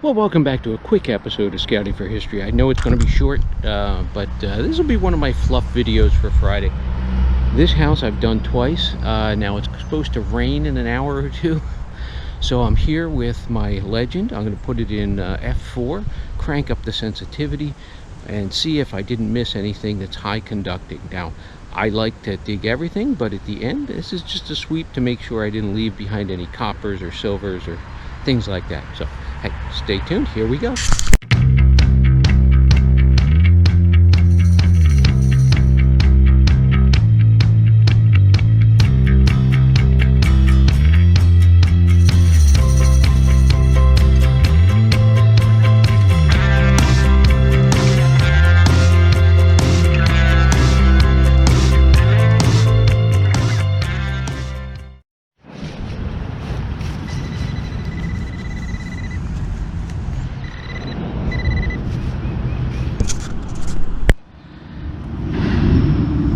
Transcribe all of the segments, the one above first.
Well, welcome back to a quick episode of Scouting for History. I know it's going to be short, but this will be one of my fluff videos for Friday. This house I've done twice. Now it's supposed to rain in an hour or two. So I'm here with my Legend. I'm going to put it in f4, crank up the sensitivity, and see if I didn't miss anything that's high conducting. Now, I like to dig everything, but at the end, this is just a sweep to make sure I didn't leave behind any coppers or silvers or things like that. So, hey, stay tuned. Here we go.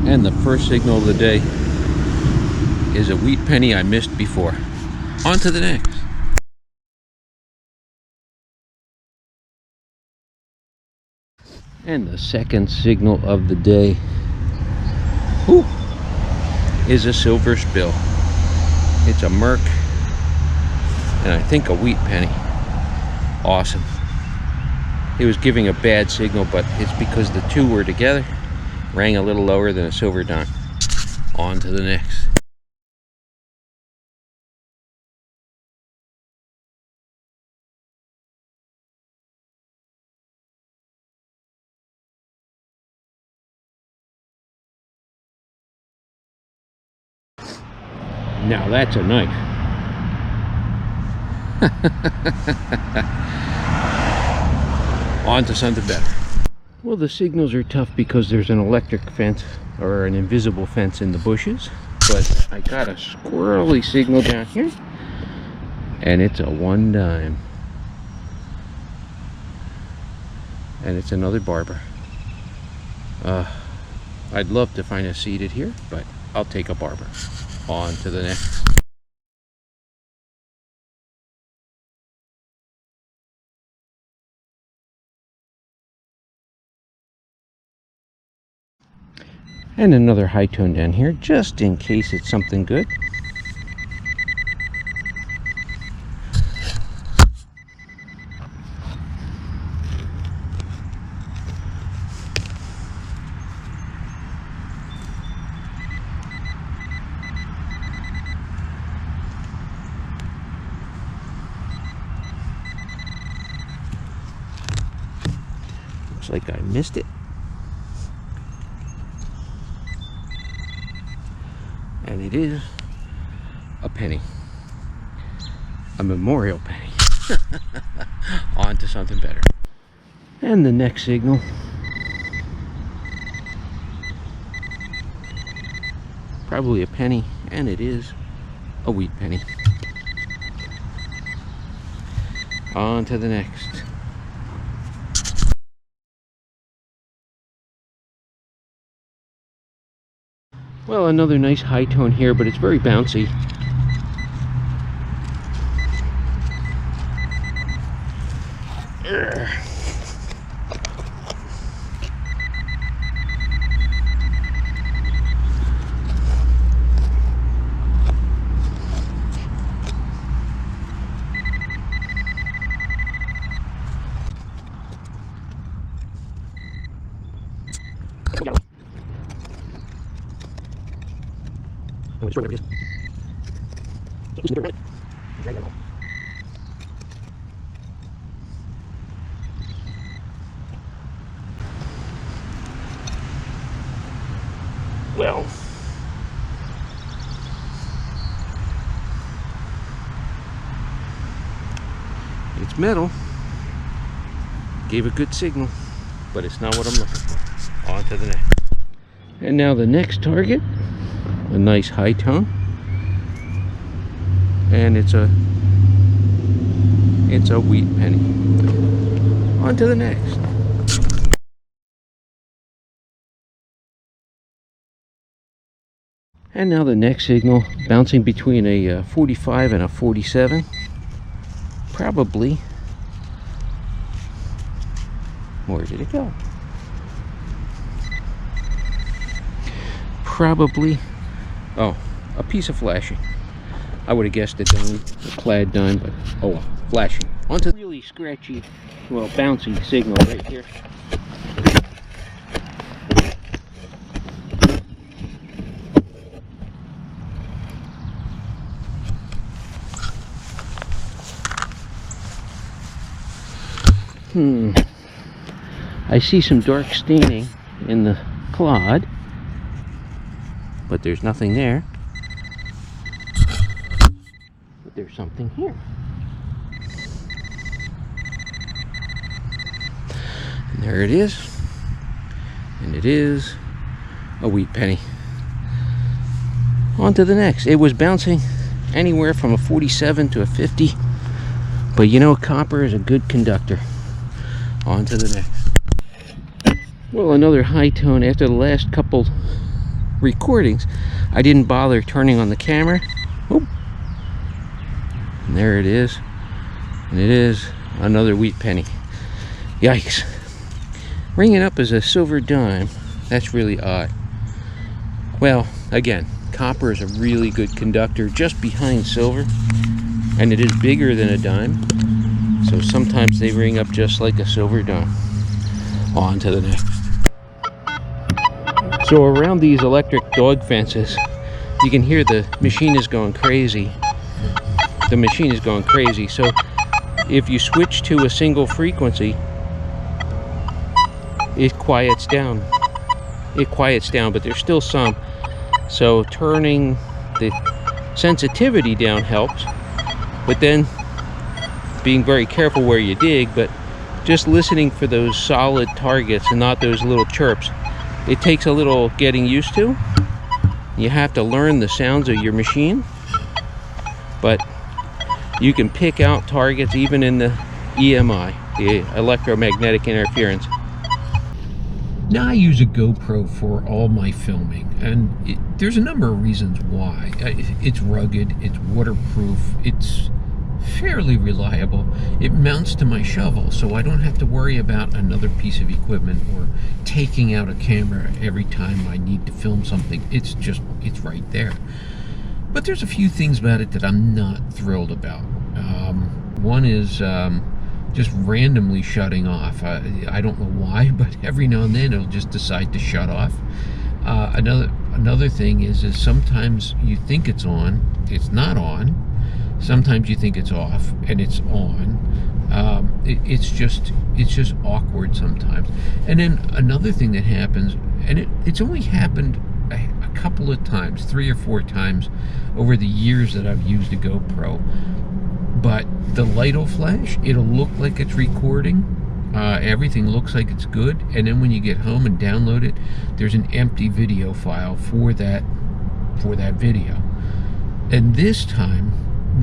And the first signal of the day is a wheat penny I missed before. On to the next. And the second signal of the day is a silver spill. It's a Merc and I think a wheat penny. Awesome. It was giving a bad signal, but it's because the two were together. Rang a little lower than a silver dime. On to the next. Now that's a knife. On to something better. Well, the signals are tough because there's an electric fence or an invisible fence in the bushes, but I got a squirrely signal down here and it's a 1 dime, and it's another barber. I'd love to find a seated here, but I'll take a barber. On to the next. And another high tone down here, just in case it's something good. Looks like I missed it. And it is a penny, a memorial penny. On to something better. And the next signal probably a penny, and it is a wheat penny. On to the next. Well, another nice high tone here, but it's very bouncy. Well, it's metal. Gave a good signal, but it's not what I'm looking for. On to the next. And now the next target, a nice high tone, and it's a wheat penny. On to the next. And now the next signal, bouncing between a 45 and a 47, probably Where did it go? Probably, oh, a piece of flashing. I would have guessed a dime, a plaid dime, but oh well, flashing. Onto really scratchy, well, bouncy signal right here. I see some dark staining in the clod, but there's nothing there. But there's something here. And there it is. And it is a wheat penny. On to the next. It was bouncing anywhere from a 47 to a 50. But you know, copper is a good conductor. On to the next. Well, another high tone. After the last couple recordings, I didn't bother turning on the camera. Oh, and there it is. And it is another wheat penny. Yikes. Ringing up as a silver dime. That's really odd. Well, again, copper is a really good conductor just behind silver. And it is bigger than a dime. So sometimes they ring up just like a silver dime. On to the next. So around these electric dog fences, you can hear the machine is going crazy. The machine is going crazy. So if you switch to a single frequency, it quiets down. It quiets down, but there's still some. So turning the sensitivity down helps. But then being very careful where you dig, but just listening for those solid targets and not those little chirps. It takes a little getting used to. You have to learn the sounds of your machine, but you can pick out targets even in the EMI, the electromagnetic interference. Now I use a GoPro for all my filming, and there's a number of reasons why. It's rugged, it's waterproof, it's fairly reliable. It mounts to my shovel, so I don't have to worry about another piece of equipment or taking out a camera every time I need to film something. It's right there. But there's a few things about it that I'm not thrilled about. One is just randomly shutting off. I don't know why, but every now and then it'll just decide to shut off. Another thing is sometimes you think it's on, it's not on. Sometimes you think it's off and it's on. It's just awkward sometimes. And then another thing that happens, and it's only happened a couple of times, 3 or 4 times over the years that I've used a GoPro. But the light will flash, it'll look like it's recording, everything looks like it's good, and then when you get home and download it, there's an empty video file for that video. And this time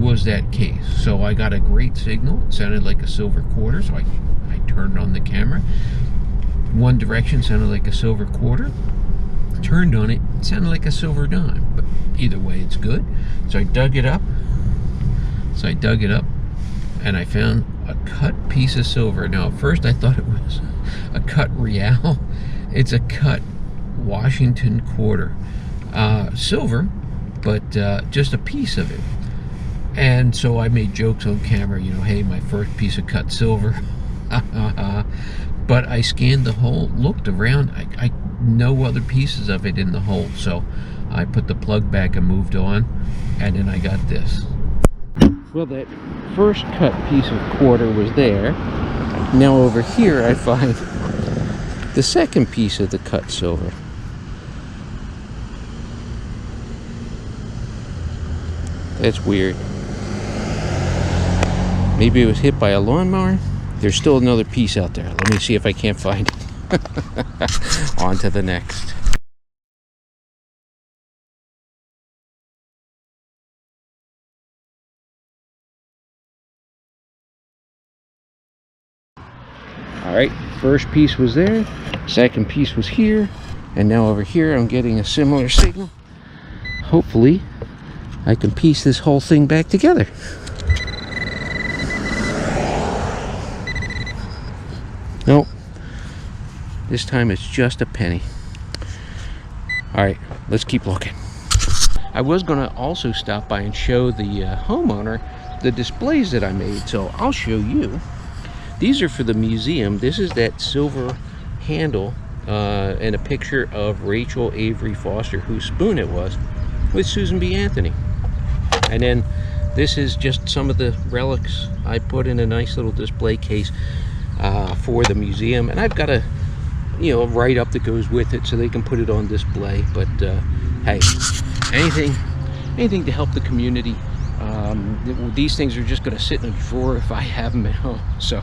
was that case. So I got a great signal. It sounded like a silver quarter, so I turned on the camera. One direction sounded like a silver quarter. Turned on it, it sounded like a silver dime. But either way, it's good. So I dug it up. And I found a cut piece of silver. Now, at first I thought it was a cut real. It's a cut Washington quarter. Silver, but just a piece of it. And so I made jokes on camera, you know, hey, my first piece of cut silver. But I scanned the hole, looked around, I no other pieces of it in the hole. So I put the plug back and moved on, and then I got this. Well, that first cut piece of quarter was there. Now over here I find the second piece of the cut silver. That's weird. Maybe it was hit by a lawnmower. There's still another piece out there. Let me see if I can't find it. On to the next. Alright, first piece was there, second piece was here, and now over here I'm getting a similar signal. Hopefully I can piece this whole thing back together. Nope, This time it's just a penny. All right, let's keep looking. I was gonna also stop by and show the homeowner the displays that I made, so I'll show you. These are for the museum. This is that silver handle and a picture of Rachel Avery Foster, whose spoon it was, with Susan B. Anthony. And then this is just some of the relics I put in a nice little display case for the museum. And I've got a, you know, a write-up that goes with it so they can put it on display. But hey, anything to help the community. These things are just going to sit in a drawer if I have them at home. So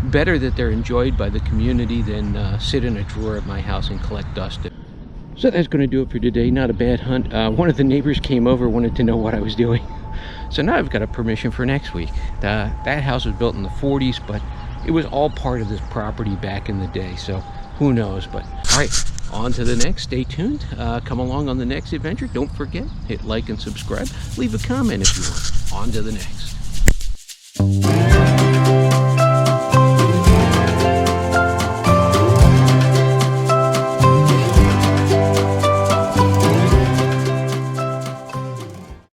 better that they're enjoyed by the community than sit in a drawer at my house and collect dust. So that's going to do it for today. Not a bad hunt. One of the neighbors came over, wanted to know what I was doing. So now I've got a permission for next week. That house was built in the 40s, but it was all part of this property back in the day. So who knows? But all right, on to the next. Stay tuned. Come along on the next adventure. Don't forget, hit like and subscribe. Leave a comment if you want. On to the next.